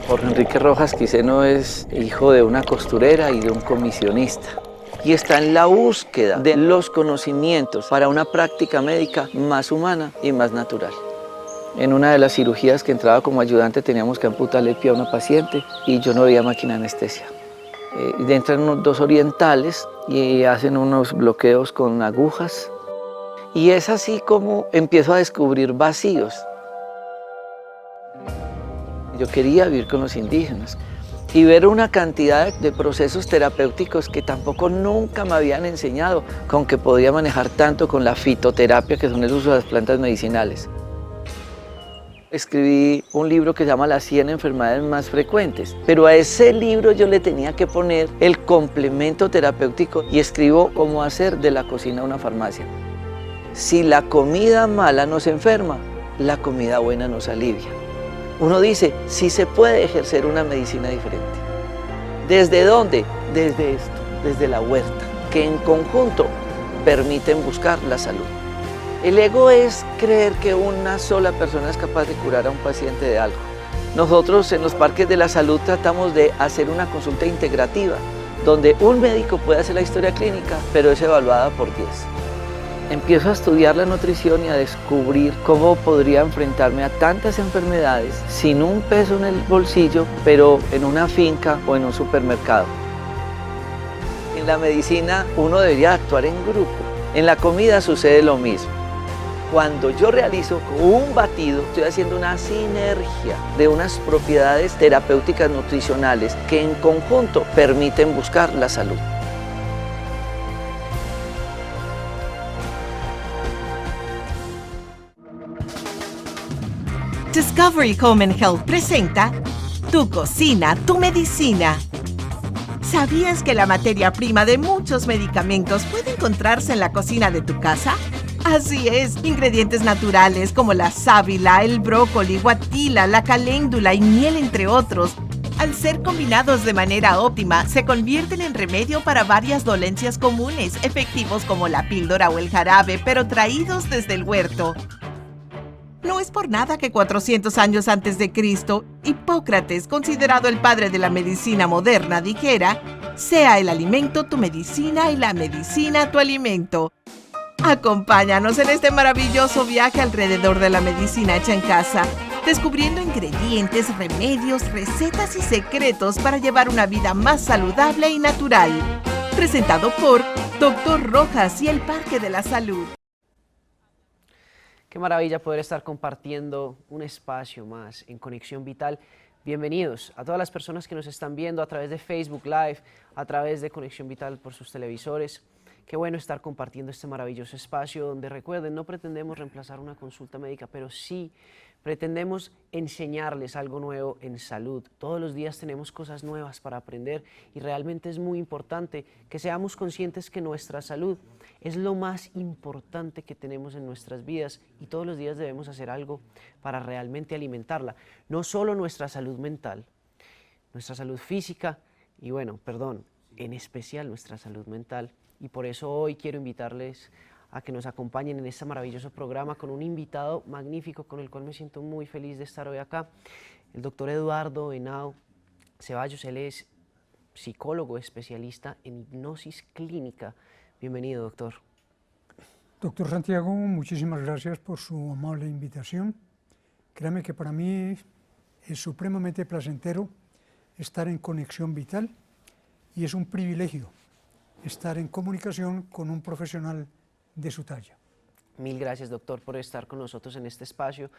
Jorge Enrique Rojas Quiseno es hijo de una costurera y de un comisionista. Y está en la búsqueda de los conocimientos para una práctica médica más humana y más natural. En una de las cirugías que entraba como ayudante teníamos que amputarle el pie a una paciente y yo no había máquina de anestesia. Entran unos dos orientales y hacen unos bloqueos con agujas. Y es así como empiezo a descubrir vacíos. Yo quería vivir con los indígenas y ver una cantidad de procesos terapéuticos que tampoco nunca me habían enseñado, con que podía manejar tanto con la fitoterapia, que son el uso de las plantas medicinales. Escribí un libro que se llama Las 100 enfermedades más frecuentes, pero a ese libro yo le tenía que poner el complemento terapéutico y escribo cómo hacer de la cocina una farmacia. Si la comida mala nos enferma, la comida buena nos alivia. Uno dice, sí se puede ejercer una medicina diferente. ¿Desde dónde? Desde esto, desde la huerta, que en conjunto permiten buscar la salud. El ego es creer que una sola persona es capaz de curar a un paciente de algo. Nosotros en los parques de la salud tratamos de hacer una consulta integrativa, donde un médico puede hacer la historia clínica, pero es evaluada por 10. Empiezo a estudiar la nutrición y a descubrir cómo podría enfrentarme a tantas enfermedades sin un peso en el bolsillo, pero en una finca o en un supermercado. En la medicina uno debería actuar en grupo. En la comida sucede lo mismo. Cuando yo realizo un batido, estoy haciendo una sinergia de unas propiedades terapéuticas nutricionales que en conjunto permiten buscar la salud. Discovery Home and Health presenta Tu cocina, tu medicina. ¿Sabías que la materia prima de muchos medicamentos puede encontrarse en la cocina de tu casa? Así es, ingredientes naturales como la sábila, el brócoli, guatila, la caléndula y miel, entre otros, al ser combinados de manera óptima, se convierten en remedio para varias dolencias comunes, efectivos como la píldora o el jarabe, pero traídos desde el huerto. No es por nada que 400 años antes de Cristo, Hipócrates, considerado el padre de la medicina moderna, dijera: sea el alimento tu medicina y la medicina tu alimento. Acompáñanos en este maravilloso viaje alrededor de la medicina hecha en casa, descubriendo ingredientes, remedios, recetas y secretos para llevar una vida más saludable y natural. Presentado por Dr. Rojas y el Parque de la Salud. Qué maravilla poder estar compartiendo un espacio más en Conexión Vital. Bienvenidos a todas las personas que nos están viendo a través de Facebook Live, a través de Conexión Vital por sus televisores. Qué bueno estar compartiendo este maravilloso espacio donde, recuerden, no pretendemos reemplazar una consulta médica, pero sí pretendemos enseñarles algo nuevo en salud. Todos los días tenemos cosas nuevas para aprender y realmente es muy importante que seamos conscientes que nuestra salud es lo más importante que tenemos en nuestras vidas y todos los días debemos hacer algo para realmente alimentarla. No solo nuestra salud mental, nuestra salud física y en especial nuestra salud mental. Y por eso hoy quiero invitarles a que nos acompañen en este maravilloso programa con un invitado magnífico con el cual me siento muy feliz de estar hoy acá, el doctor Eduardo Henao Ceballos. Él es psicólogo especialista en hipnosis clínica. Bienvenido, doctor. Doctor Santiago, muchísimas gracias por su amable invitación. Créame que para mí es supremamente placentero estar en Conexión Vital y es un privilegio estar en comunicación con un profesional de su talla. Mil gracias, doctor, por estar con nosotros en este espacio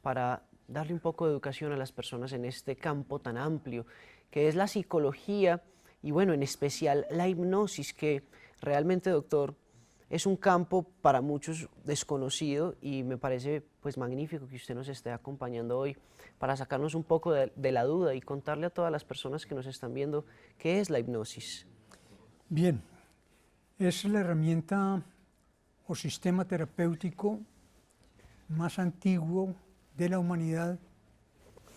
para darle un poco de educación a las personas en este campo tan amplio que es la psicología y en especial la hipnosis, que realmente, doctor, es un campo para muchos desconocido y me parece magnífico que usted nos esté acompañando hoy para sacarnos un poco de la duda y contarle a todas las personas que nos están viendo qué es la hipnosis. Bien, es la herramienta o sistema terapéutico más antiguo de la humanidad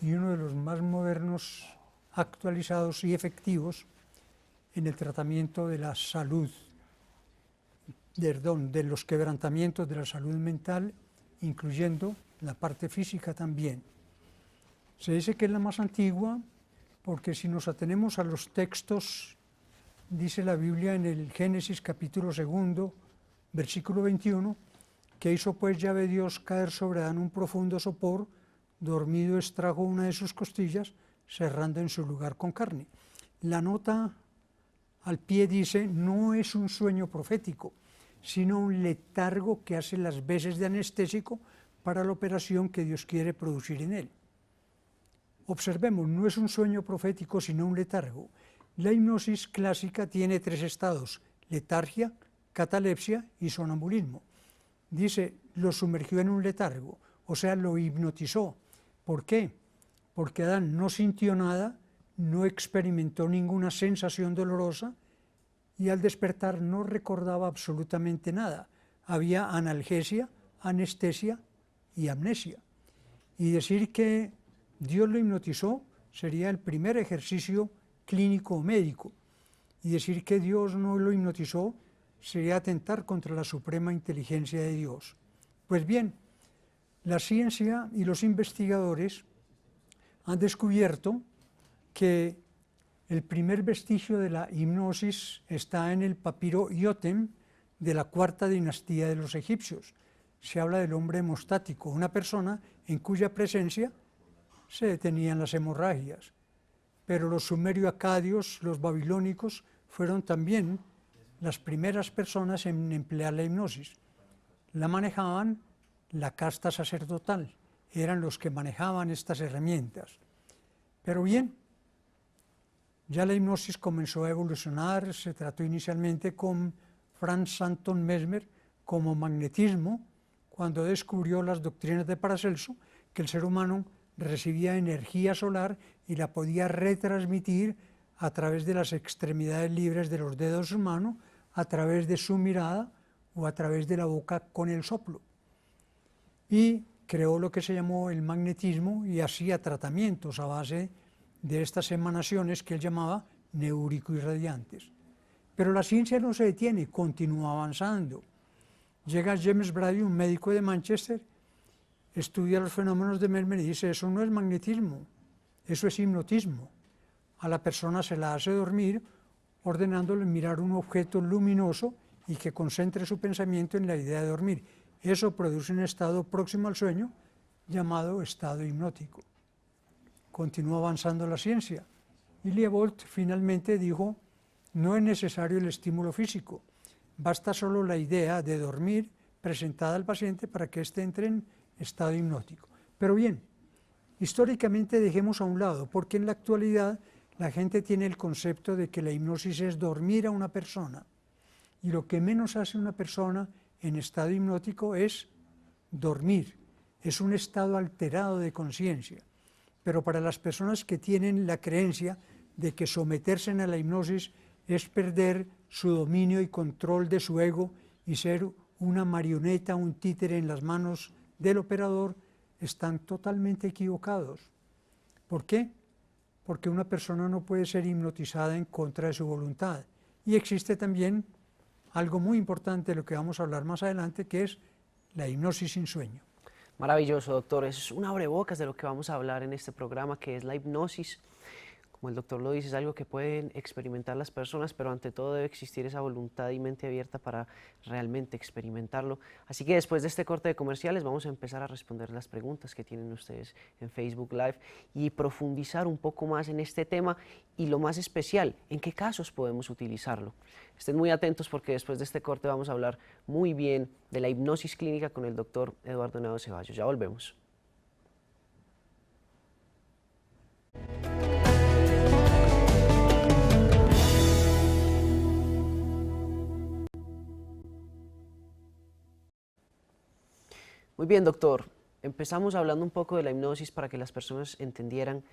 y uno de los más modernos, actualizados y efectivos en el tratamiento de la salud, de los quebrantamientos de la salud mental, incluyendo la parte física también. Se dice que es la más antigua porque si nos atenemos a los textos, dice la Biblia en el Génesis capítulo 2, versículo 21, que hizo pues Yahvé Dios caer sobre Adán un profundo sopor, dormido extrajo una de sus costillas, cerrando en su lugar con carne. La nota al pie dice, no es un sueño profético, sino un letargo que hace las veces de anestésico para la operación que Dios quiere producir en él. Observemos, no es un sueño profético, sino un letargo. La hipnosis clásica tiene 3 estados, letargia, catalepsia y sonambulismo. Dice, lo sumergió en un letargo, o sea, lo hipnotizó. ¿Por qué? Porque Adán no sintió nada, no experimentó ninguna sensación dolorosa y al despertar no recordaba absolutamente nada. Había analgesia, anestesia y amnesia. Y decir que Dios lo hipnotizó sería el primer ejercicio clínico o médico. Y decir que Dios no lo hipnotizó sería atentar contra la suprema inteligencia de Dios. Pues bien, la ciencia y los investigadores han descubierto que el primer vestigio de la hipnosis está en el papiro Iotem de la 4ª dinastía de los egipcios. Se habla del hombre hemostático, una persona en cuya presencia se detenían las hemorragias. Pero los sumerio-acadios, los babilónicos, fueron también las primeras personas en emplear la hipnosis. La manejaban la casta sacerdotal, eran los que manejaban estas herramientas. Pero bien, ya la hipnosis comenzó a evolucionar, se trató inicialmente con Franz Anton Mesmer como magnetismo, cuando descubrió las doctrinas de Paracelso, que el ser humano recibía energía solar y la podía retransmitir a través de las extremidades libres de los dedos de su mano, a través de su mirada o a través de la boca con el soplo. Y creó lo que se llamó el magnetismo y hacía tratamientos a base de estas emanaciones que él llamaba neúrico-irradiantes. Pero la ciencia no se detiene, continúa avanzando. Llega James Brady, un médico de Manchester, estudia los fenómenos de Mesmer y dice, eso no es magnetismo, eso es hipnotismo. A la persona se la hace dormir ordenándole mirar un objeto luminoso y que concentre su pensamiento en la idea de dormir. Eso produce un estado próximo al sueño llamado estado hipnótico. Continúa avanzando la ciencia. Y Liebold finalmente dijo, no es necesario el estímulo físico, basta solo la idea de dormir presentada al paciente para que éste entre en estado hipnótico. Pero bien, históricamente dejemos a un lado, porque en la actualidad la gente tiene el concepto de que la hipnosis es dormir a una persona, y lo que menos hace una persona en estado hipnótico es dormir, es un estado alterado de conciencia. Pero para las personas que tienen la creencia de que someterse a la hipnosis es perder su dominio y control de su ego y ser una marioneta, un títere en las manos del operador, están totalmente equivocados. ¿Por qué? Porque una persona no puede ser hipnotizada en contra de su voluntad. Y existe también algo muy importante de lo que vamos a hablar más adelante, que es la hipnosis sin sueño. Maravilloso, doctor. Es un abrebocas de lo que vamos a hablar en este programa, que es la hipnosis. Como el doctor lo dice, es algo que pueden experimentar las personas, pero ante todo debe existir esa voluntad y mente abierta para realmente experimentarlo. Así que después de este corte de comerciales vamos a empezar a responder las preguntas que tienen ustedes en Facebook Live y profundizar un poco más en este tema y lo más especial, en qué casos podemos utilizarlo. Estén muy atentos porque después de este corte vamos a hablar muy bien de la hipnosis clínica con el doctor Eduardo Henao Ceballos. Ya volvemos. Muy bien, doctor. Empezamos hablando un poco de la hipnosis para que las personas entendieran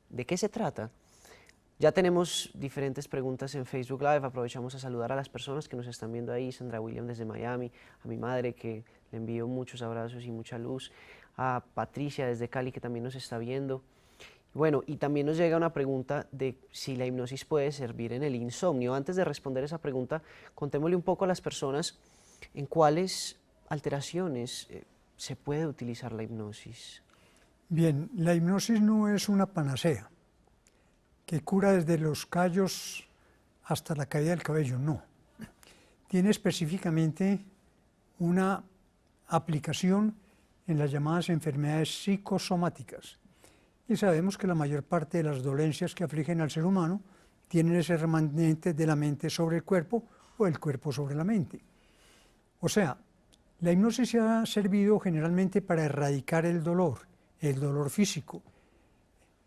de qué se trata. Ya tenemos diferentes preguntas en Facebook Live. Aprovechamos a saludar a las personas que nos están viendo ahí. Sandra William desde Miami, a mi madre que le envío muchos abrazos y mucha luz, a Patricia desde Cali que también nos está viendo. Bueno, y también nos llega una pregunta de si la hipnosis puede servir en el insomnio. Antes de responder esa pregunta, contémosle un poco a las personas en cuáles alteraciones se puede utilizar la hipnosis. Bien, la hipnosis no es una panacea, que cura desde los callos hasta la caída del cabello, no. Tiene específicamente una aplicación en las llamadas enfermedades psicosomáticas. Y sabemos que la mayor parte de las dolencias que afligen al ser humano tienen ese remanente de la mente sobre el cuerpo o el cuerpo sobre la mente. O sea, la hipnosis ha servido generalmente para erradicar el dolor físico,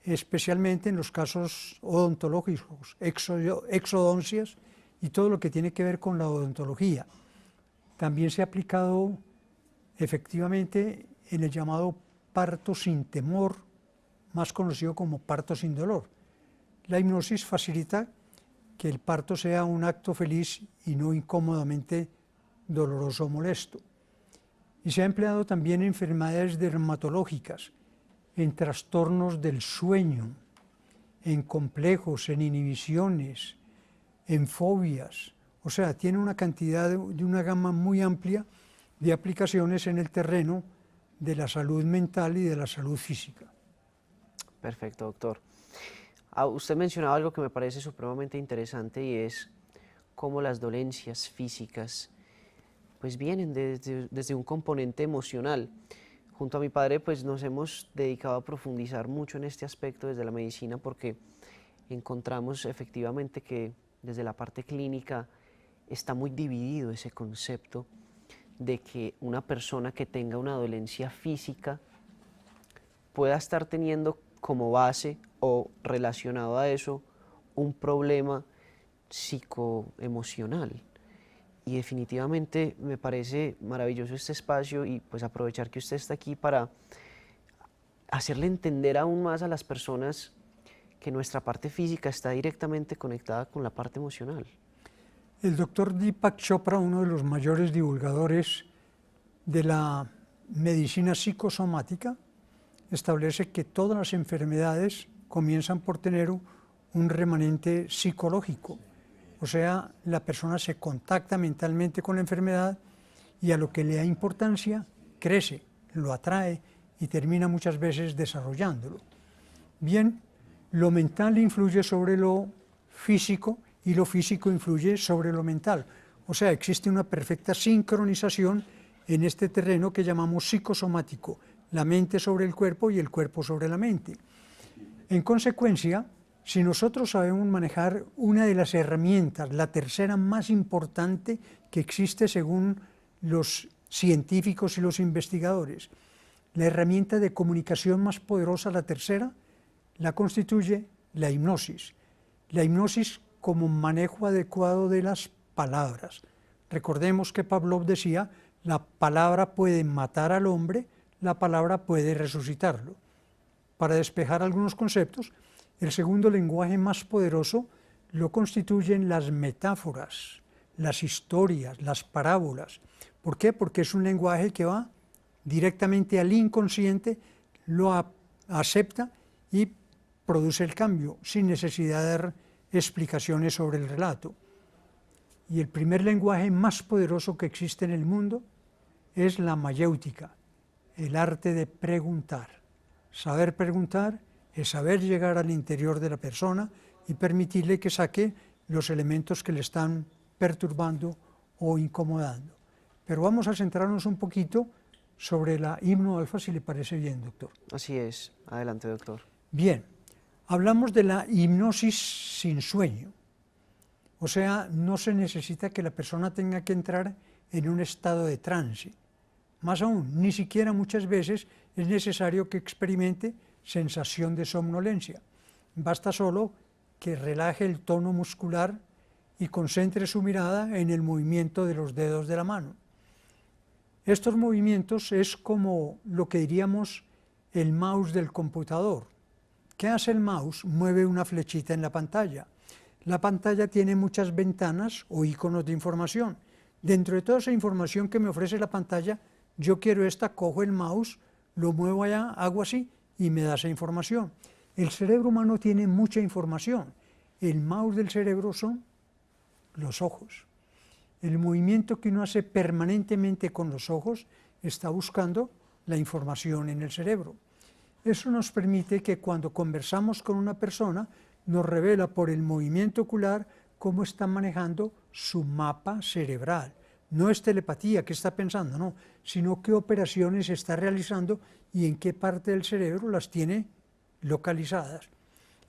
especialmente en los casos odontológicos, exodoncias y todo lo que tiene que ver con la odontología. También se ha aplicado efectivamente en el llamado parto sin temor, más conocido como parto sin dolor. La hipnosis facilita que el parto sea un acto feliz y no incómodamente doloroso o molesto. Y se ha empleado también en enfermedades dermatológicas, en trastornos del sueño, en complejos, en inhibiciones, en fobias. O sea, tiene una cantidad de una gama muy amplia de aplicaciones en el terreno de la salud mental y de la salud física. Perfecto, doctor. Usted mencionaba algo que me parece supremamente interesante y es cómo las dolencias físicas pues vienen desde un componente emocional. Junto a mi padre pues nos hemos dedicado a profundizar mucho en este aspecto desde la medicina porque encontramos efectivamente que desde la parte clínica está muy dividido ese concepto de que una persona que tenga una dolencia física pueda estar teniendo como base o relacionado a eso un problema psicoemocional. Y definitivamente me parece maravilloso este espacio y pues aprovechar que usted está aquí para hacerle entender aún más a las personas que nuestra parte física está directamente conectada con la parte emocional. El doctor Deepak Chopra, uno de los mayores divulgadores de la medicina psicosomática, establece que todas las enfermedades comienzan por tener un remanente psicológico. O sea, la persona se contacta mentalmente con la enfermedad y a lo que le da importancia crece, lo atrae y termina muchas veces desarrollándolo. Bien, lo mental influye sobre lo físico y lo físico influye sobre lo mental. O sea, existe una perfecta sincronización en este terreno que llamamos psicosomático, la mente sobre el cuerpo y el cuerpo sobre la mente. En consecuencia, si nosotros sabemos manejar una de las herramientas, la tercera más importante que existe según los científicos y los investigadores, la herramienta de comunicación más poderosa, la tercera, la constituye la hipnosis. La hipnosis como manejo adecuado de las palabras. Recordemos que Pavlov decía, la palabra puede matar al hombre, la palabra puede resucitarlo. Para despejar algunos conceptos, el segundo lenguaje más poderoso lo constituyen las metáforas, las historias, las parábolas. ¿Por qué? Porque es un lenguaje que va directamente al inconsciente, lo acepta y produce el cambio sin necesidad de dar explicaciones sobre el relato. Y el primer lenguaje más poderoso que existe en el mundo es la mayéutica, el arte de preguntar. Saber preguntar es saber llegar al interior de la persona y permitirle que saque los elementos que le están perturbando o incomodando. Pero vamos a centrarnos un poquito sobre la hipnoalfa, si le parece bien, doctor. Así es. Adelante, doctor. Bien, hablamos de la hipnosis sin sueño. O sea, no se necesita que la persona tenga que entrar en un estado de trance. Más aún, ni siquiera muchas veces es necesario que experimente sensación de somnolencia. Basta solo que relaje el tono muscular y concentre su mirada en el movimiento de los dedos de la mano. Estos movimientos es como lo que diríamos el mouse del computador. ¿Qué hace el mouse? Mueve una flechita en la pantalla. La pantalla tiene muchas ventanas o iconos de información. Dentro de toda esa información que me ofrece la pantalla, yo quiero esta, cojo el mouse, lo muevo allá, hago así y me da esa información. El cerebro humano tiene mucha información. El mouse del cerebro son los ojos. El movimiento que uno hace permanentemente con los ojos está buscando la información en el cerebro. Eso nos permite que cuando conversamos con una persona, nos revela por el movimiento ocular cómo está manejando su mapa cerebral. No es telepatía, qué está pensando, no, sino qué operaciones está realizando y en qué parte del cerebro las tiene localizadas.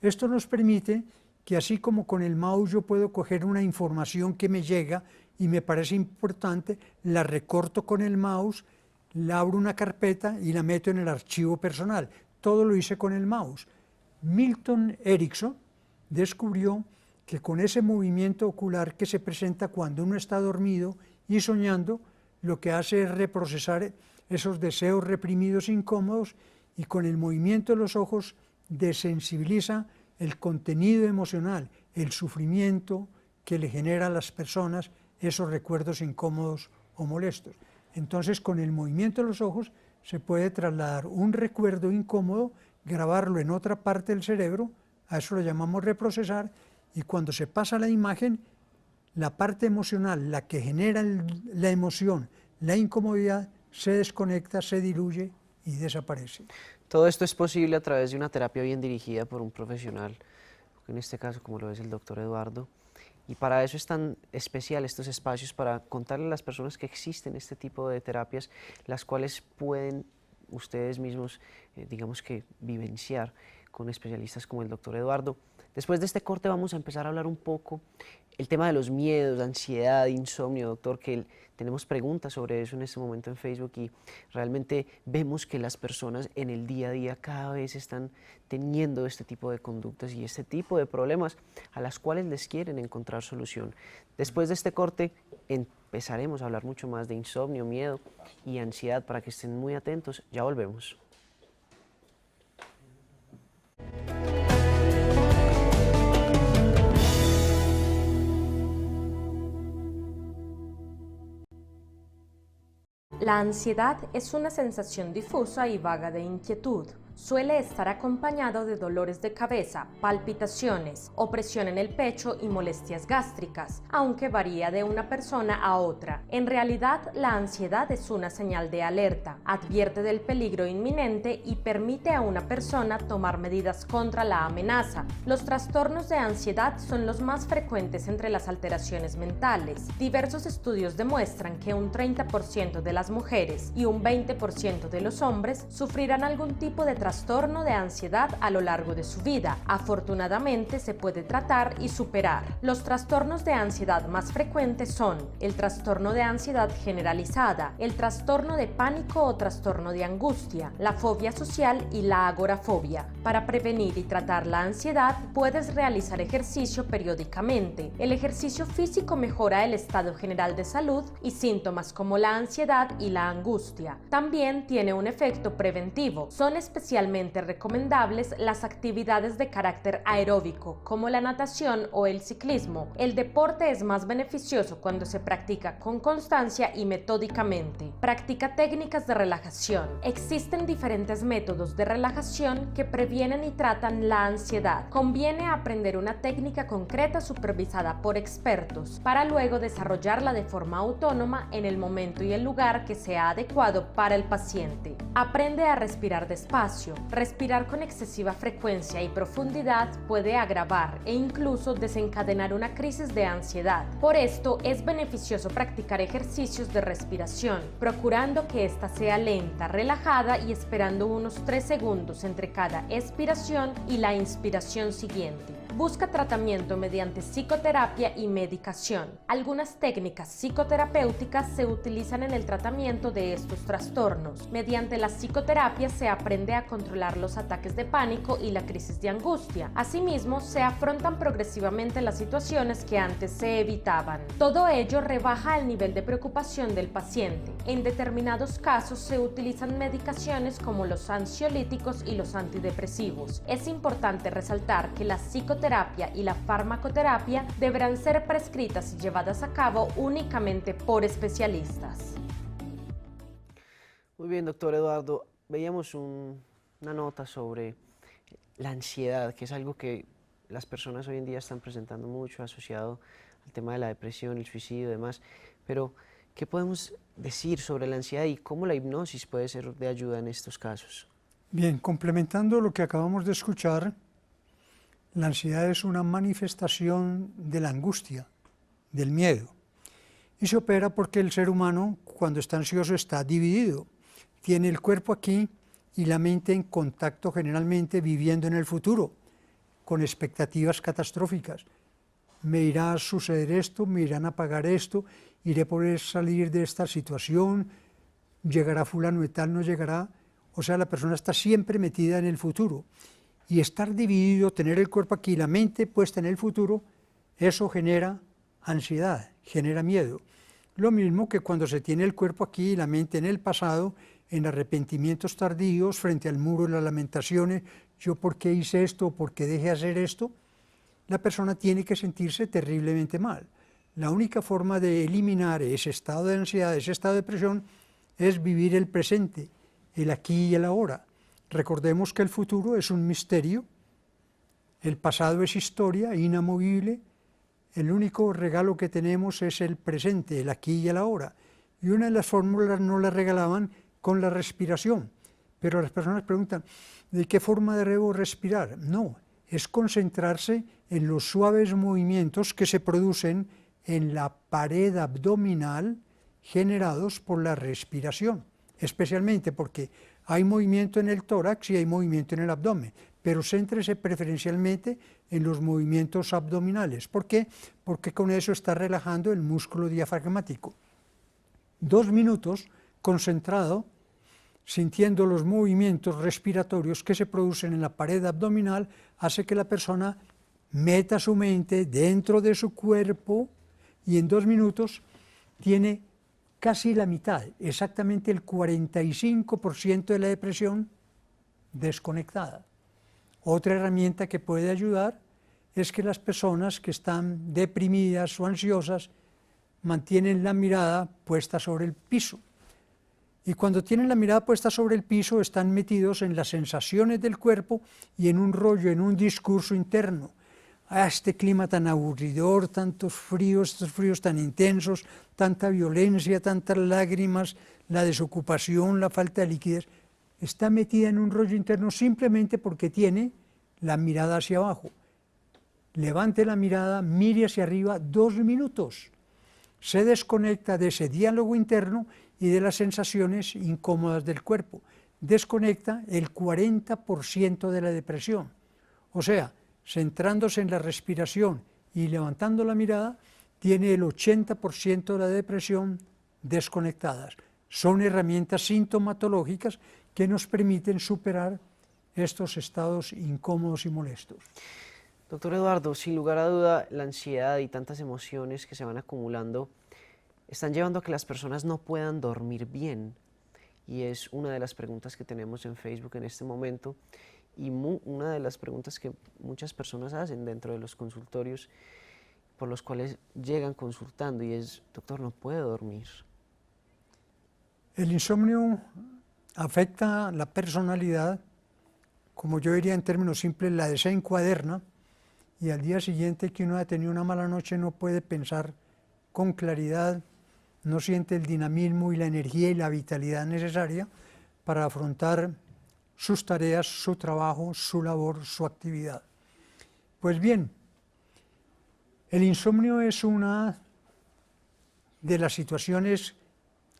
Esto nos permite que así como con el mouse yo puedo coger una información que me llega y me parece importante, la recorto con el mouse, la abro una carpeta y la meto en el archivo personal. Todo lo hice con el mouse. Milton Erickson descubrió que con ese movimiento ocular que se presenta cuando uno está dormido y soñando, lo que hace es reprocesar esos deseos reprimidos incómodos y con el movimiento de los ojos desensibiliza el contenido emocional, el sufrimiento que le genera a las personas esos recuerdos incómodos o molestos. Entonces, con el movimiento de los ojos se puede trasladar un recuerdo incómodo, grabarlo en otra parte del cerebro, a eso lo llamamos reprocesar, y cuando se pasa la imagen, la parte emocional, la que genera la emoción, la incomodidad, se desconecta, se diluye y desaparece. Todo esto es posible a través de una terapia bien dirigida por un profesional, en este caso como lo es el doctor Eduardo. Y para eso es tan especial estos espacios, para contarle a las personas que existen este tipo de terapias, las cuales pueden ustedes mismos, digamos que, vivenciar con especialistas como el doctor Eduardo. Después de este corte vamos a empezar a hablar un poco el tema de los miedos, ansiedad, insomnio, doctor, que tenemos preguntas sobre eso en este momento en Facebook y realmente vemos que las personas en el día a día cada vez están teniendo este tipo de conductas y este tipo de problemas a las cuales les quieren encontrar solución. Después de este corte empezaremos a hablar mucho más de insomnio, miedo y ansiedad para que estén muy atentos. Ya volvemos. La ansiedad es una sensación difusa y vaga de inquietud. Suele estar acompañado de dolores de cabeza, palpitaciones, opresión en el pecho y molestias gástricas, aunque varía de una persona a otra. En realidad, la ansiedad es una señal de alerta, advierte del peligro inminente y permite a una persona tomar medidas contra la amenaza. Los trastornos de ansiedad son los más frecuentes entre las alteraciones mentales. Diversos estudios demuestran que un 30% de las mujeres y un 20% de los hombres sufrirán algún tipo de trastorno de ansiedad a lo largo de su vida. Afortunadamente se puede tratar y superar. Los trastornos de ansiedad más frecuentes son el trastorno de ansiedad generalizada, el trastorno de pánico o trastorno de angustia, la fobia social y la agorafobia. Para prevenir y tratar la ansiedad, puedes realizar ejercicio periódicamente. El ejercicio físico mejora el estado general de salud y síntomas como la ansiedad y la angustia. También tiene un efecto preventivo. Son especialmente recomendables las actividades de carácter aeróbico, como la natación o el ciclismo. El deporte es más beneficioso cuando se practica con constancia y metódicamente. Practica técnicas de relajación. Existen diferentes métodos de relajación que previenen y tratan la ansiedad. Conviene aprender una técnica concreta supervisada por expertos, para luego desarrollarla de forma autónoma en el momento y el lugar que sea adecuado para el paciente. Aprende a respirar despacio. Respirar con excesiva frecuencia y profundidad puede agravar e incluso desencadenar una crisis de ansiedad. Por esto es beneficioso practicar ejercicios de respiración, procurando que ésta sea lenta, relajada y esperando unos 3 segundos entre cada expiración y la inspiración siguiente. Busca tratamiento mediante psicoterapia y medicación. Algunas técnicas psicoterapéuticas se utilizan en el tratamiento de estos trastornos. Mediante la psicoterapia se aprende a controlar los ataques de pánico y la crisis de angustia. Asimismo, se afrontan progresivamente las situaciones que antes se evitaban. Todo ello rebaja el nivel de preocupación del paciente. En determinados casos se utilizan medicaciones como los ansiolíticos y los antidepresivos. Es importante resaltar que la psicoterapia y la farmacoterapia deberán ser prescritas y llevadas a cabo únicamente por especialistas. Muy bien, doctor Eduardo. Veíamos una nota sobre la ansiedad, que es algo que las personas hoy en día están presentando mucho, asociado al tema de la depresión, el suicidio y demás. Pero, ¿qué podemos decir sobre la ansiedad y cómo la hipnosis puede ser de ayuda en estos casos? Bien, complementando lo que acabamos de escuchar, La ansiedad es una manifestación de la angustia, del miedo. Y se opera porque el ser humano, cuando está ansioso, está dividido. Tiene el cuerpo aquí y la mente en contacto, generalmente viviendo en el futuro, con expectativas catastróficas. Me irá a suceder esto, me irán a pagar esto, iré a poder salir de esta situación, llegará fulano de tal, no llegará. O sea, la persona está siempre metida en el futuro. Y estar dividido, tener el cuerpo aquí y la mente puesta en el futuro, eso genera ansiedad, genera miedo. Lo mismo que cuando se tiene el cuerpo aquí y la mente en el pasado, en arrepentimientos tardíos, frente al muro de las lamentaciones, yo por qué hice esto, por qué dejé hacer esto, la persona tiene que sentirse terriblemente mal. La única forma de eliminar ese estado de ansiedad, ese estado de depresión, es vivir el presente, el aquí y el ahora. Recordemos que el futuro es un misterio, el pasado es historia inamovible, el único regalo que tenemos es el presente, el aquí y el ahora. Y una de las fórmulas nos la regalaban con la respiración, pero las personas preguntan, ¿de qué forma debo respirar? No, es concentrarse en los suaves movimientos que se producen en la pared abdominal generados por la respiración, especialmente porque hay movimiento en el tórax y hay movimiento en el abdomen, pero céntrese preferencialmente en los movimientos abdominales. ¿Por qué? Porque con eso está relajando el músculo diafragmático. 2 minutos concentrado, sintiendo los movimientos respiratorios que se producen en la pared abdominal, hace que la persona meta su mente dentro de su cuerpo y en 2 minutos tiene casi la mitad, exactamente el 45% de la depresión desconectada. Otra herramienta que puede ayudar es que las personas que están deprimidas o ansiosas mantienen la mirada puesta sobre el piso. Y cuando tienen la mirada puesta sobre el piso están metidos en las sensaciones del cuerpo y en un rollo, en un discurso interno. Este clima tan aburridor, tantos fríos, estos fríos tan intensos, tanta violencia, tantas lágrimas, la desocupación, la falta de liquidez, está metida en un rollo interno simplemente porque tiene la mirada hacia abajo. Levante la mirada, mire hacia arriba 2 minutos. Se desconecta de ese diálogo interno y de las sensaciones incómodas del cuerpo. Desconecta el 40% de la depresión. O sea, centrándose en la respiración y levantando la mirada, tiene el 80% de la depresión desconectadas. Son herramientas sintomatológicas que nos permiten superar estos estados incómodos y molestos. Doctor Eduardo, sin lugar a duda, la ansiedad y tantas emociones que se van acumulando están llevando a que las personas no puedan dormir bien. Y es una de las preguntas que tenemos en Facebook en este momento y una de las preguntas que muchas personas hacen dentro de los consultorios por los cuales llegan consultando y es, doctor, no puedo dormir. El insomnio afecta la personalidad, como yo diría en términos simples, la desencuaderna, y al día siguiente que uno ha tenido una mala noche no puede pensar con claridad, no siente el dinamismo y la energía y la vitalidad necesaria para afrontar sus tareas, su trabajo, su labor, su actividad. Pues bien, el insomnio es una de las situaciones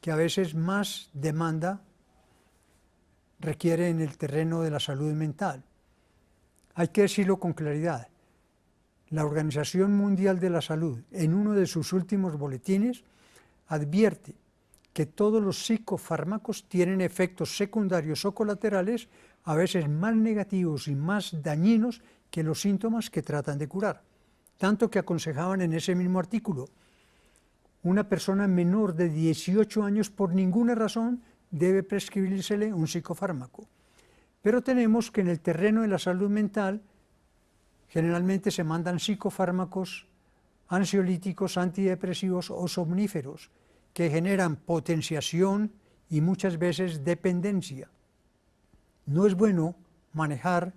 que a veces más demanda requiere en el terreno de la salud mental. Hay que decirlo con claridad. La Organización Mundial de la Salud, en uno de sus últimos boletines, advierte que todos los psicofármacos tienen efectos secundarios o colaterales a veces más negativos y más dañinos que los síntomas que tratan de curar. Tanto que aconsejaban en ese mismo artículo, una persona menor de 18 años por ninguna razón debe prescribírsele un psicofármaco. Pero tenemos que en el terreno de la salud mental generalmente se mandan psicofármacos ansiolíticos, antidepresivos o somníferos que generan potenciación y muchas veces dependencia. No es bueno manejar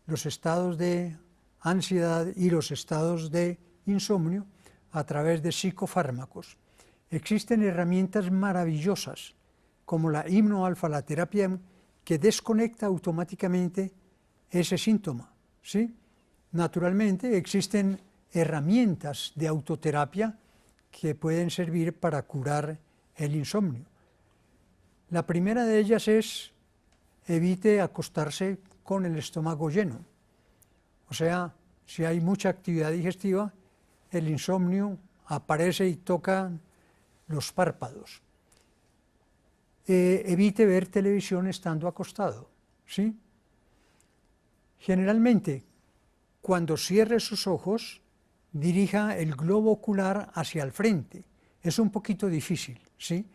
los estados de ansiedad y los estados de insomnio a través de psicofármacos. Existen herramientas maravillosas como la hipnoalfa, la terapia que desconecta automáticamente ese síntoma, ¿sí? Naturalmente existen herramientas de autoterapia que pueden servir para curar el insomnio. La primera de ellas es evite acostarse con el estómago lleno. O sea, si hay mucha actividad digestiva, el insomnio aparece y toca los párpados. Evite ver televisión estando acostado, ¿sí? Generalmente, cuando cierre sus ojos, dirija el globo ocular hacia el frente. Es un poquito difícil, ¿sí?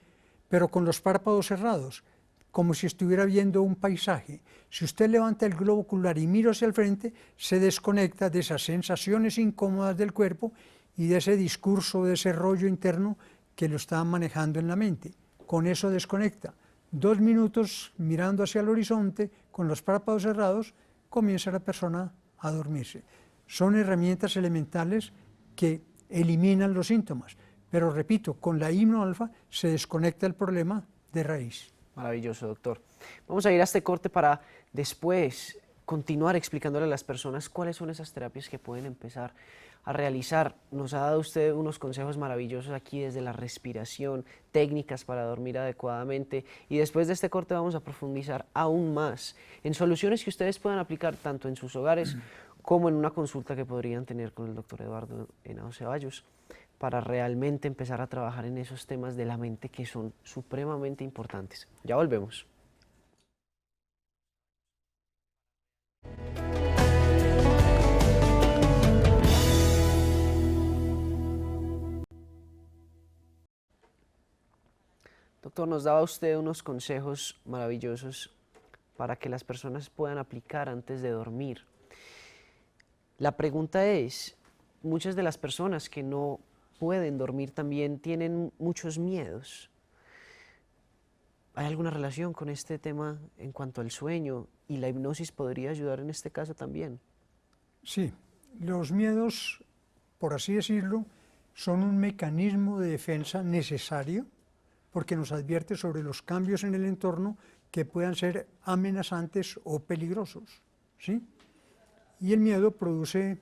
Pero con los párpados cerrados, como si estuviera viendo un paisaje. Si usted levanta el globo ocular y mira hacia el frente, se desconecta de esas sensaciones incómodas del cuerpo y de ese discurso, de ese rollo interno que lo está manejando en la mente. Con eso desconecta. 2 minutos mirando hacia el horizonte, con los párpados cerrados, comienza la persona a dormirse. Son herramientas elementales que eliminan los síntomas, pero repito, con la hipnoalfa se desconecta el problema de raíz. Maravilloso, doctor. Vamos a ir a este corte para después continuar explicándole a las personas cuáles son esas terapias que pueden empezar a realizar. Nos ha dado usted unos consejos maravillosos aquí desde la respiración, técnicas para dormir adecuadamente, y después de este corte vamos a profundizar aún más en soluciones que ustedes puedan aplicar tanto en sus hogares como en una consulta que podrían tener con el doctor Eduardo Henao Ceballos, para realmente empezar a trabajar en esos temas de la mente que son supremamente importantes. Ya volvemos. Doctor, nos daba usted unos consejos maravillosos para que las personas puedan aplicar antes de dormir. La pregunta es, muchas de las personas que no pueden dormir también tienen muchos miedos. ¿Hay alguna relación con este tema en cuanto al sueño? ¿Y la hipnosis podría ayudar en este caso también? Sí, los miedos, por así decirlo, son un mecanismo de defensa necesario porque nos advierte sobre los cambios en el entorno que puedan ser amenazantes o peligrosos, ¿sí? Y el miedo produce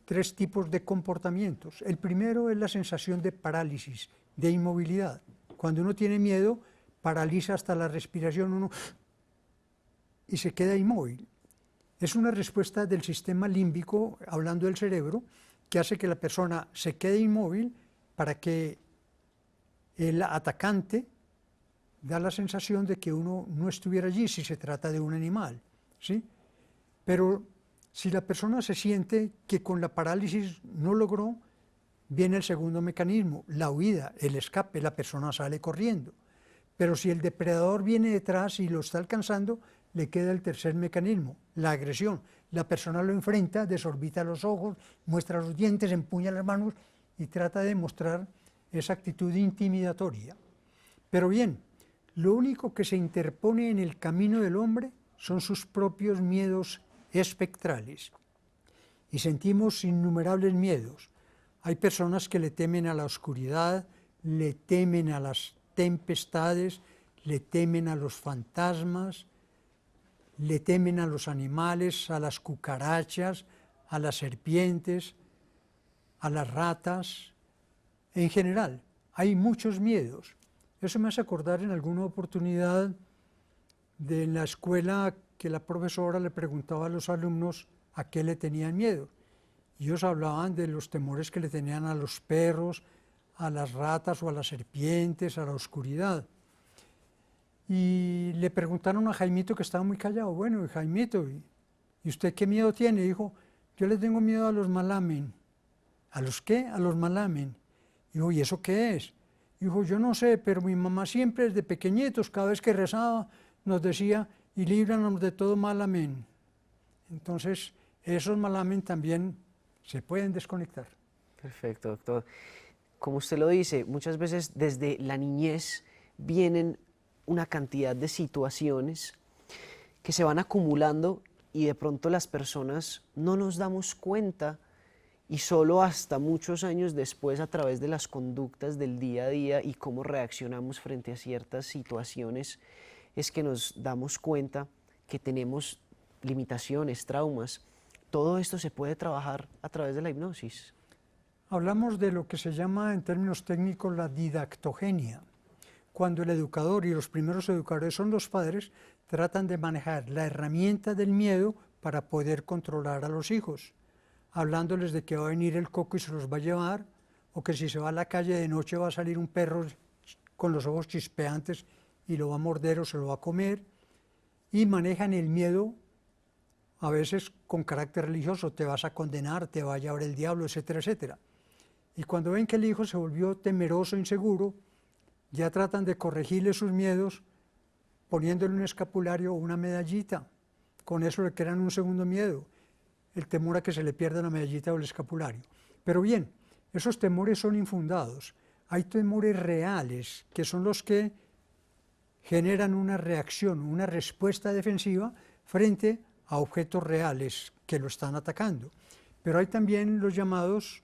3 tipos de comportamientos. El primero es la sensación de parálisis, de inmovilidad. Cuando uno tiene miedo, paraliza hasta la respiración uno y se queda inmóvil. Es una respuesta del sistema límbico, hablando del cerebro, que hace que la persona se quede inmóvil para que el atacante da la sensación de que uno no estuviera allí si se trata de un animal, ¿sí? Pero si la persona se siente que con la parálisis no logró, viene el segundo mecanismo, la huida, el escape, la persona sale corriendo. Pero si el depredador viene detrás y lo está alcanzando, le queda el tercer mecanismo, la agresión. La persona lo enfrenta, desorbita los ojos, muestra los dientes, empuña las manos y trata de mostrar esa actitud intimidatoria. Pero bien, lo único que se interpone en el camino del hombre son sus propios miedos espectrales. Y sentimos innumerables miedos. Hay personas que le temen a la oscuridad, le temen a las tempestades, le temen a los fantasmas, le temen a los animales, a las cucarachas, a las serpientes, a las ratas. En general, hay muchos miedos. Eso me hace acordar en alguna oportunidad de la escuela que la profesora le preguntaba a los alumnos a qué le tenían miedo. Y ellos hablaban de los temores que le tenían a los perros, a las ratas o a las serpientes, a la oscuridad. Y le preguntaron a Jaimito, que estaba muy callado, bueno, Jaimito, ¿y usted qué miedo tiene? Dijo, yo le tengo miedo a los malamen. ¿A los qué? A los malamen. Dijo, ¿y eso qué es? Dijo, yo no sé, pero mi mamá siempre desde pequeñitos, cada vez que rezaba, nos decía, y líbranos de todo mal, amén. Entonces, esos mal, amén también se pueden desconectar. Perfecto, doctor. Como usted lo dice, muchas veces desde la niñez vienen una cantidad de situaciones que se van acumulando y de pronto las personas no nos damos cuenta y solo hasta muchos años después, a través de las conductas del día a día y cómo reaccionamos frente a ciertas situaciones, es que nos damos cuenta que tenemos limitaciones, traumas. todo esto se puede trabajar a través de la hipnosis. Hablamos de lo que se llama en términos técnicos la didactogenia. Cuando el educador y los primeros educadores son los padres, tratan de manejar la herramienta del miedo para poder controlar a los hijos, hablándoles de que va a venir el coco y se los va a llevar, o que si se va a la calle de noche va a salir un perro con los ojos chispeantes y lo va a morder o se lo va a comer, y manejan el miedo a veces con carácter religioso, te vas a condenar, te va a llevar el diablo, etcétera, etcétera. Y cuando ven que el hijo se volvió temeroso, inseguro, ya tratan de corregirle sus miedos poniéndole un escapulario o una medallita. Con eso le crean un segundo miedo, el temor a que se le pierda la medallita o el escapulario. Pero bien, esos temores son infundados. Hay temores reales, que son los que generan una reacción, una respuesta defensiva frente a objetos reales que lo están atacando. Pero hay también los llamados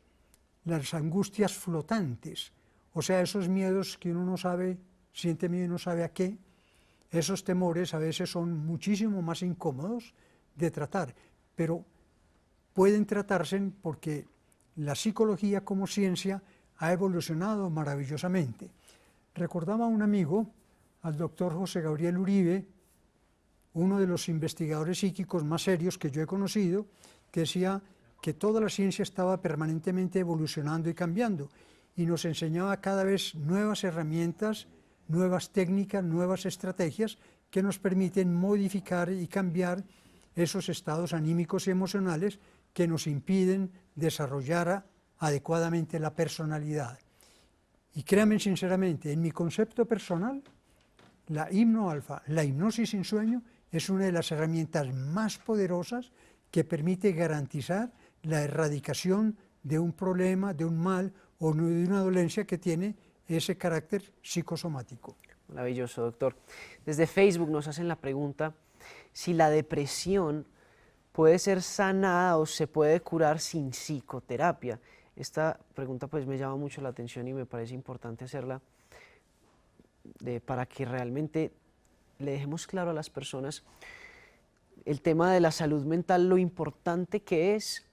las angustias flotantes, o sea, esos miedos que uno no sabe, siente miedo y no sabe a qué. Esos temores a veces son muchísimo más incómodos de tratar, pero pueden tratarse porque la psicología como ciencia ha evolucionado maravillosamente. Recordaba a un amigo, al doctor José Gabriel Uribe, uno de los investigadores psíquicos más serios que yo he conocido, que decía que toda la ciencia estaba permanentemente evolucionando y cambiando, y nos enseñaba cada vez nuevas herramientas, nuevas técnicas, nuevas estrategias que nos permiten modificar y cambiar esos estados anímicos y emocionales que nos impiden desarrollar adecuadamente la personalidad. Y créanme sinceramente, en mi concepto personal, la hipnoalfa, la hipnosis sin sueño, es una de las herramientas más poderosas que permite garantizar la erradicación de un problema, de un mal o de una dolencia que tiene ese carácter psicosomático. Maravilloso, doctor. Desde Facebook nos hacen la pregunta si la depresión puede ser sanada o se puede curar sin psicoterapia. Esta pregunta pues me llama mucho la atención y me parece importante hacerla para que realmente le dejemos claro a las personas el tema de la salud mental, lo importante que es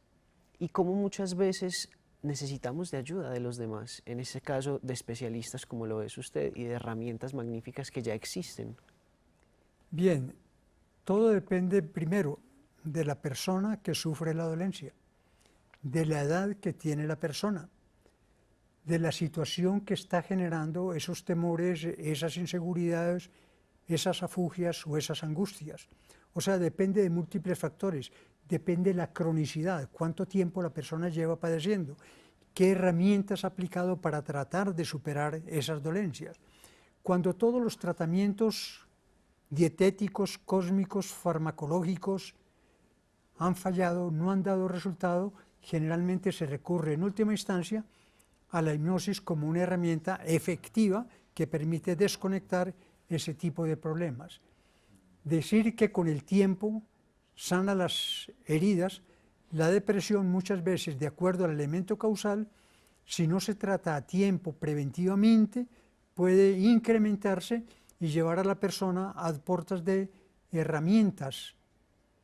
y cómo muchas veces necesitamos de ayuda de los demás, en ese caso de especialistas como lo es usted y de herramientas magníficas que ya existen. Bien, todo depende primero de la persona que sufre la dolencia, de la edad que tiene la persona, de la situación que está generando esos temores, esas inseguridades, esas afugias o esas angustias. O sea, depende de múltiples factores, depende de la cronicidad, cuánto tiempo la persona lleva padeciendo, qué herramientas ha aplicado para tratar de superar esas dolencias. Cuando todos los tratamientos dietéticos, cósmicos, farmacológicos han fallado, no han dado resultado, generalmente se recurre en última instancia a la hipnosis como una herramienta efectiva que permite desconectar ese tipo de problemas. Decir que con el tiempo sana las heridas, la depresión muchas veces, de acuerdo al elemento causal, si no se trata a tiempo preventivamente, puede incrementarse y llevar a la persona a puertas de herramientas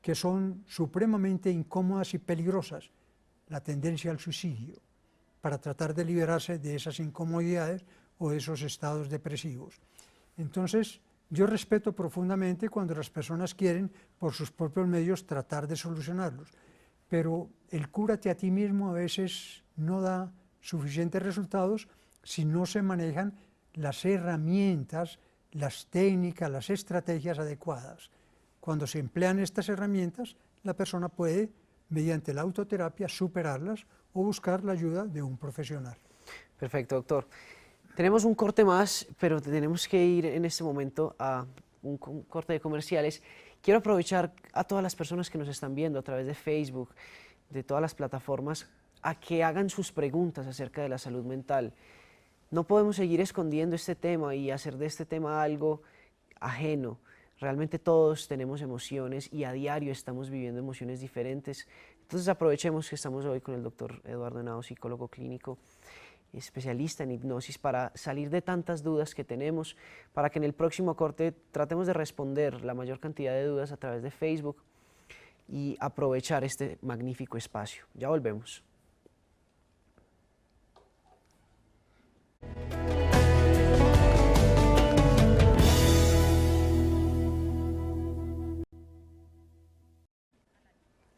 que son supremamente incómodas y peligrosas, la tendencia al suicidio, para tratar de liberarse de esas incomodidades o de esos estados depresivos. Entonces, yo respeto profundamente cuando las personas quieren, por sus propios medios, tratar de solucionarlos, pero el cúrate a ti mismo a veces no da suficientes resultados si no se manejan las herramientas, las técnicas, las estrategias adecuadas. Cuando se emplean estas herramientas, la persona puede, mediante la autoterapia, superarlas o buscar la ayuda de un profesional. Perfecto, doctor. Tenemos un corte más, pero tenemos que ir en este momento a un corte de comerciales. Quiero aprovechar a todas las personas que nos están viendo a través de Facebook, de todas las plataformas, a que hagan sus preguntas acerca de la salud mental. No podemos seguir escondiendo este tema y hacer de este tema algo ajeno. Realmente todos tenemos emociones y a diario estamos viviendo emociones diferentes. Entonces aprovechemos que estamos hoy con el doctor Eduardo Henao, psicólogo clínico, especialista en hipnosis, para salir de tantas dudas que tenemos, para que en el próximo corte tratemos de responder la mayor cantidad de dudas a través de Facebook. y aprovechar este magnífico espacio. Ya volvemos.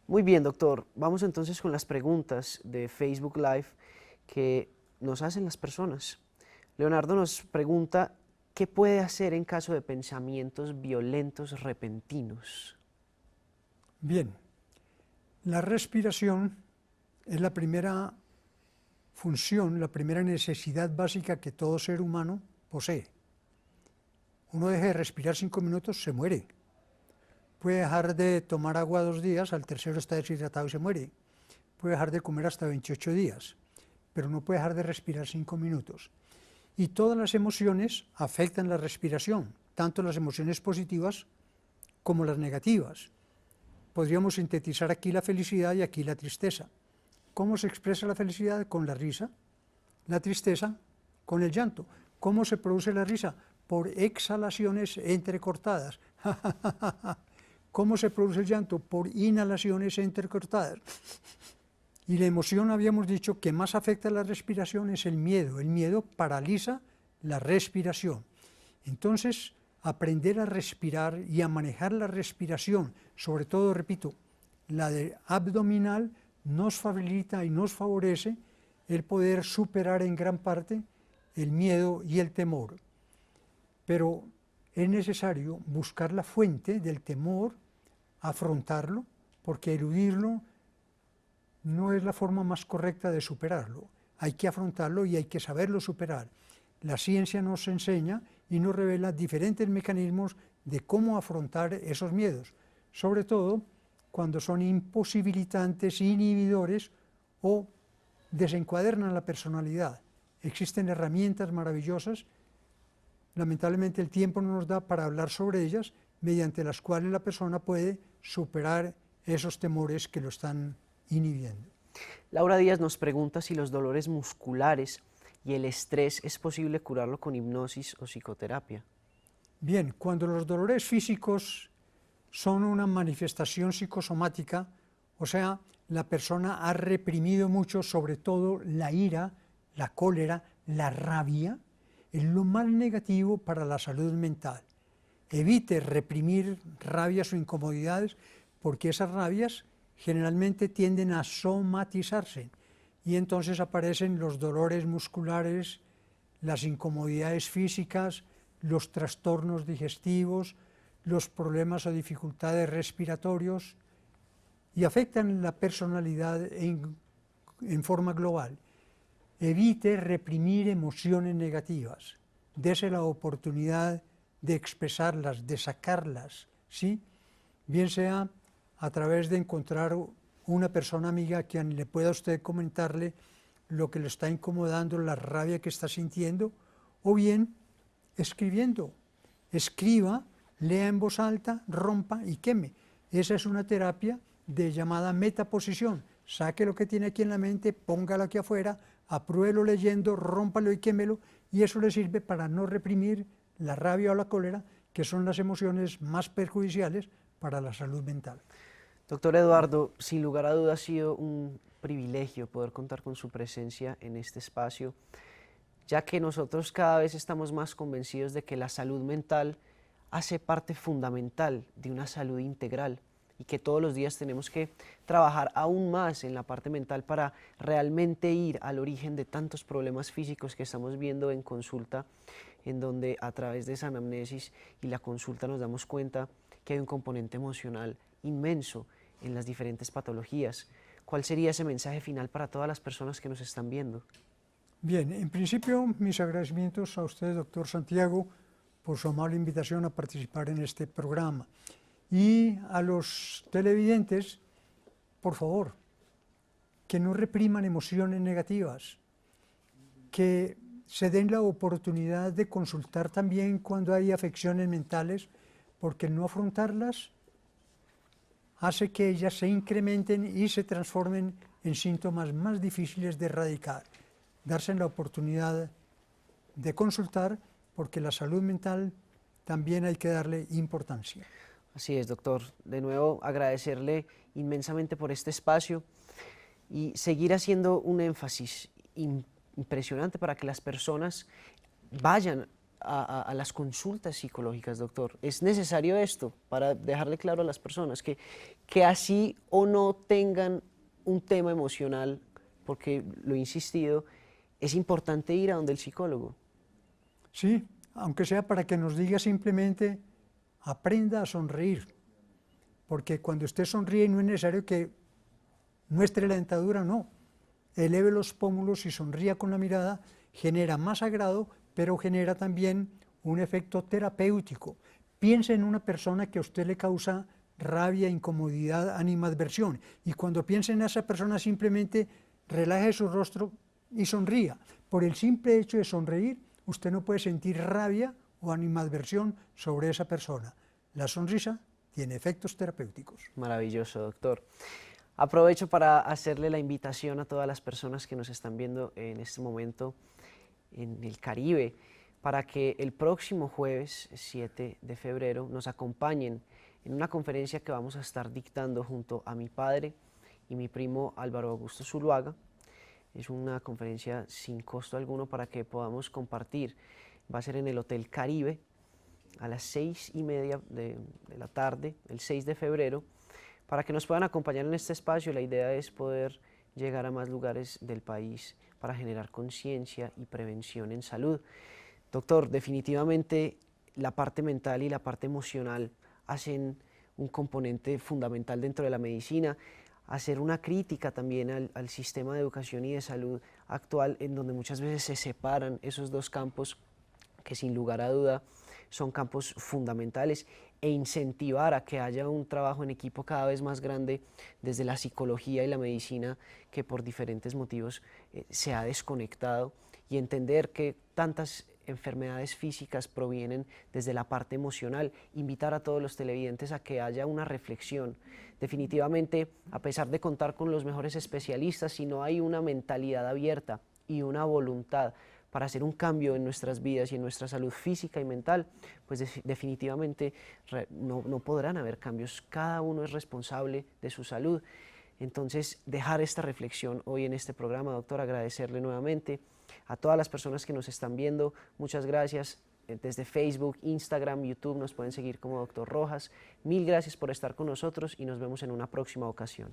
Muy bien, doctor. Vamos entonces con las preguntas de Facebook Live que nos hacen las personas. Leonardo nos pregunta, ¿qué puede hacer en caso de pensamientos violentos repentinos? Bien, la respiración es la primera función, la primera necesidad básica que todo ser humano posee. Uno deja de respirar 5 minutos, se muere. Puede dejar de tomar agua 2 días, al tercero está deshidratado y se muere. Puede dejar de comer hasta 28 días, pero no puede dejar de respirar 5 minutos. Y todas las emociones afectan la respiración, tanto las emociones positivas como las negativas. Podríamos sintetizar aquí la felicidad y aquí la tristeza. ¿Cómo se expresa la felicidad? Con la risa. La tristeza, con el llanto. ¿Cómo se produce la risa? Por exhalaciones entrecortadas. ¿Cómo se produce el llanto? Por inhalaciones entrecortadas. Y la emoción, habíamos dicho, que más afecta a la respiración es el miedo. El miedo paraliza la respiración. Entonces, aprender a respirar y a manejar la respiración, sobre todo, repito, la de abdominal, nos facilita y nos favorece el poder superar en gran parte el miedo y el temor. Pero es necesario buscar la fuente del temor, afrontarlo, porque eludirlo no es la forma más correcta de superarlo. Hay que afrontarlo y hay que saberlo superar. La ciencia nos enseña y nos revela diferentes mecanismos de cómo afrontar esos miedos, sobre todo cuando son imposibilitantes, inhibidores o desencuadernan la personalidad. Existen herramientas maravillosas, lamentablemente el tiempo no nos da para hablar sobre ellas, mediante las cuales la persona puede superar esos temores que lo están inhibiendo. Laura Díaz nos pregunta si los dolores musculares y el estrés es posible curarlo con hipnosis o psicoterapia. Bien, cuando los dolores físicos son una manifestación psicosomática, o sea, la persona ha reprimido mucho, sobre todo la ira, la cólera, la rabia, es lo más negativo para la salud mental. Evite reprimir rabias o incomodidades, porque esas rabias generalmente tienden a somatizarse y entonces aparecen los dolores musculares, las incomodidades físicas, los trastornos digestivos, los problemas o dificultades respiratorios y afectan la personalidad en forma global. Evite reprimir emociones negativas, dese la oportunidad de expresarlas, de sacarlas, ¿sí? Bien sea a través de encontrar una persona amiga a quien le pueda usted comentarle lo que le está incomodando, la rabia que está sintiendo, o bien escribiendo. Escriba, lea en voz alta, rompa y queme. Esa es una terapia de llamada metaposición. Saque lo que tiene aquí en la mente, póngalo aquí afuera, apruébelo leyendo, rómpalo y quémelo, y eso le sirve para no reprimir la rabia o la cólera, que son las emociones más perjudiciales para la salud mental. Doctor Eduardo, sin lugar a dudas ha sido un privilegio poder contar con su presencia en este espacio, ya que nosotros cada vez estamos más convencidos de que la salud mental hace parte fundamental de una salud integral y que todos los días tenemos que trabajar aún más en la parte mental para realmente ir al origen de tantos problemas físicos que estamos viendo en consulta, en donde a través de esa anamnesis y la consulta nos damos cuenta que hay un componente emocional inmenso en las diferentes patologías. ¿Cuál sería ese mensaje final para todas las personas que nos están viendo? Bien, en principio mis agradecimientos a usted, doctor Santiago, por su amable invitación a participar en este programa. Y a los televidentes, por favor, que no repriman emociones negativas, que se den la oportunidad de consultar también cuando hay afecciones mentales, porque el no afrontarlas hace que ellas se incrementen y se transformen en síntomas más difíciles de erradicar. Darse la oportunidad de consultar, porque la salud mental también hay que darle importancia. Así es, doctor. De nuevo, agradecerle inmensamente por este espacio y seguir haciendo un énfasis impresionante para que las personas vayan a las consultas psicológicas, doctor. Es necesario esto para dejarle claro a las personas que así o no tengan un tema emocional, porque lo he insistido, es importante ir a donde el psicólogo. Sí, aunque sea para que nos diga simplemente, aprenda a sonreír, porque cuando usted sonríe no es necesario que muestre la dentadura, no. Eleve los pómulos y sonría con la mirada, genera más agrado, pero genera también un efecto terapéutico. Piense en una persona que a usted le causa rabia, incomodidad, animadversión, y cuando piense en esa persona simplemente relaje su rostro y sonría. Por el simple hecho de sonreír, usted no puede sentir rabia o animadversión sobre esa persona. La sonrisa tiene efectos terapéuticos. Maravilloso, doctor. Aprovecho para hacerle la invitación a todas las personas que nos están viendo en este momento en el Caribe, para que el próximo jueves 7 de febrero nos acompañen en una conferencia que vamos a estar dictando junto a mi padre y mi primo Álvaro Augusto Zuluaga. Es una conferencia sin costo alguno para que podamos compartir. Va a ser en el Hotel Caribe a las 6:30 de la tarde, el 6 de febrero, para que nos puedan acompañar en este espacio. La idea es poder llegar a más lugares del país para generar conciencia y prevención en salud. Doctor, definitivamente la parte mental y la parte emocional hacen un componente fundamental dentro de la medicina. Hacer una crítica también al sistema de educación y de salud actual, en donde muchas veces se separan esos dos campos que sin lugar a duda son campos fundamentales, e incentivar a que haya un trabajo en equipo cada vez más grande desde la psicología y la medicina, que por diferentes motivos se ha desconectado, y entender que tantas enfermedades físicas provienen desde la parte emocional. Invitar a todos los televidentes a que haya una reflexión. Definitivamente, a pesar de contar con los mejores especialistas, si no hay una mentalidad abierta y una voluntad para hacer un cambio en nuestras vidas y en nuestra salud física y mental, pues definitivamente no podrán haber cambios. Cada uno es responsable de su salud. Entonces, dejar esta reflexión hoy en este programa, doctor, agradecerle nuevamente a todas las personas que nos están viendo. Muchas gracias. Desde Facebook, Instagram, YouTube nos pueden seguir como Dr. Rojas. Mil gracias por estar con nosotros y nos vemos en una próxima ocasión.